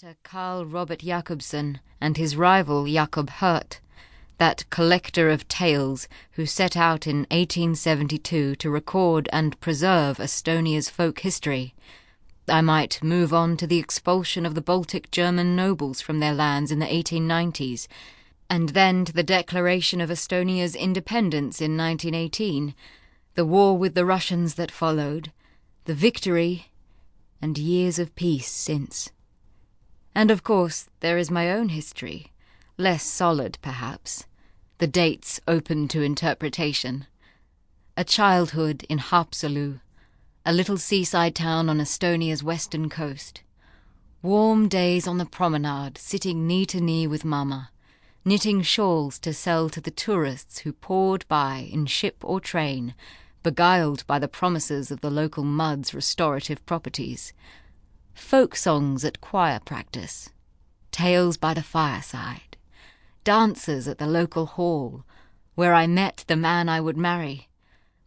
writer Carl Robert Jacobson and his rival Jacob Hurt, that collector of tales who set out in 1872 to record and preserve Estonia's folk history, I might move on to the expulsion of the Baltic German nobles from their lands in the 1890s, and then to the declaration of Estonia's independence in 1918, the war with the Russians that followed, the victory, and years of peace since. And of course there is my own history, less solid perhaps, the dates open to interpretation. A childhood in Haapsalu, a little seaside town on Estonia's western coast. Warm days on the promenade, sitting knee to knee with Mama, knitting shawls to sell to the tourists who poured by in ship or train, beguiled by the promises of the local mud's restorative properties. Folk songs at choir practice, tales by the fireside, dances at the local hall, where I met the man I would marry,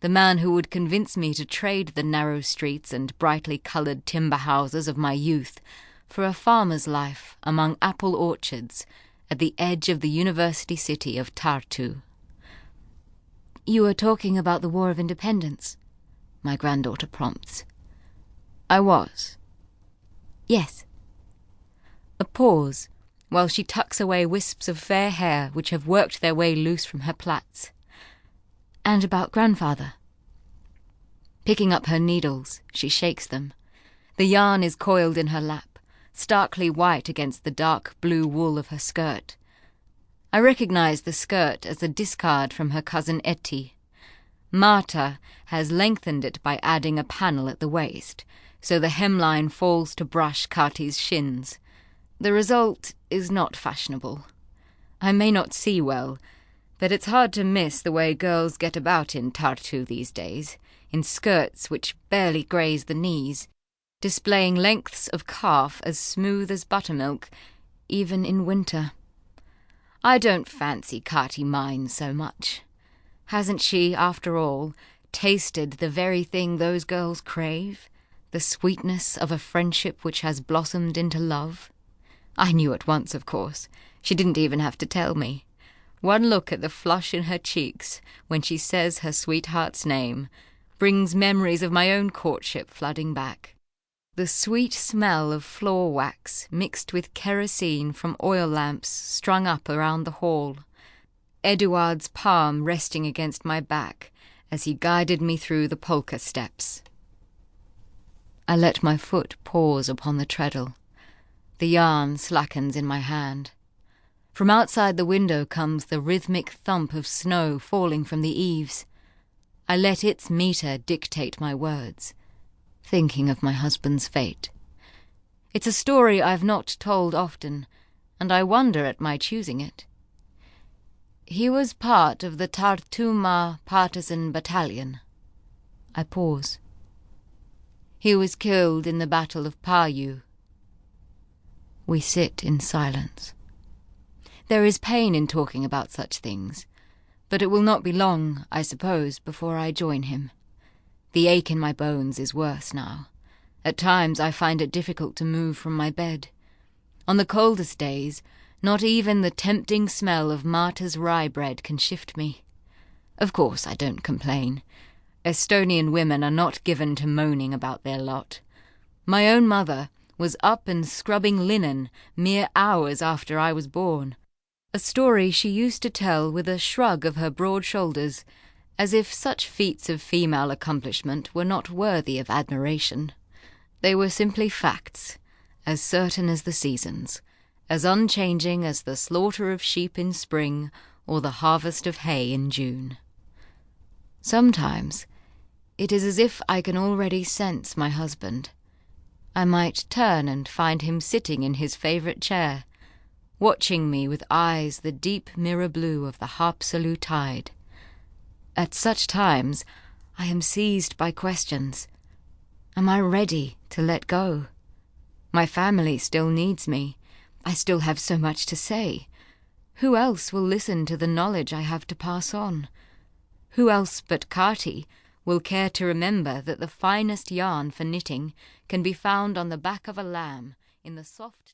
the man who would convince me to trade the narrow streets and brightly coloured timber houses of my youth for a farmer's life among apple orchards at the edge of the university city of Tartu. "You were talking about the War of Independence," my granddaughter prompts. "I was." "Yes." A pause, while she tucks away wisps of fair hair which have worked their way loose from her plaits. "And about grandfather." Picking up her needles, she shakes them. The yarn is coiled in her lap, starkly white against the dark blue wool of her skirt. I recognize the skirt as a discard from her cousin Etty. Marta has lengthened it by adding a panel at the waist, so the hemline falls to brush Kati's shins. The result is not fashionable. I may not see well, but it's hard to miss the way girls get about in Tartu these days, in skirts which barely graze the knees, displaying lengths of calf as smooth as buttermilk, even in winter. I don't fancy Kati mine so much. Hasn't she, after all, tasted the very thing those girls crave? The sweetness of a friendship which has blossomed into love? I knew at once, of course. She didn't even have to tell me. One look at the flush in her cheeks when she says her sweetheart's name brings memories of my own courtship flooding back. The sweet smell of floor wax mixed with kerosene from oil lamps strung up around the hall. Eduard's palm resting against my back as he guided me through the polka steps. I let my foot pause upon the treadle. The yarn slackens in my hand. From outside the window comes the rhythmic thump of snow falling from the eaves. I let its meter dictate my words, thinking of my husband's fate. It's a story I've not told often, and I wonder at my choosing it. He was part of the Tartuma partisan battalion. I pause. He was killed in the Battle of Paju. We sit in silence. There is pain in talking about such things, but it will not be long, I suppose, before I join him. The ache in my bones is worse now. At times I find it difficult to move from my bed. On the coldest days, not even the tempting smell of Marta's rye bread can shift me. Of course I don't complain. Estonian women are not given to moaning about their lot. My own mother was up and scrubbing linen mere hours after I was born, a story she used to tell with a shrug of her broad shoulders, as if such feats of female accomplishment were not worthy of admiration. They were simply facts, as certain as the seasons, as unchanging as the slaughter of sheep in spring or the harvest of hay in June. Sometimes it is as if I can already sense my husband. I might turn and find him sitting in his favourite chair, watching me with eyes the deep mirror blue of the Haapsalu tide. At such times I am seized by questions. Am I ready to let go? My family still needs me. I still have so much to say. Who else will listen to the knowledge I have to pass on? Who else but Kati will care to remember that the finest yarn for knitting can be found on the back of a lamb in the soft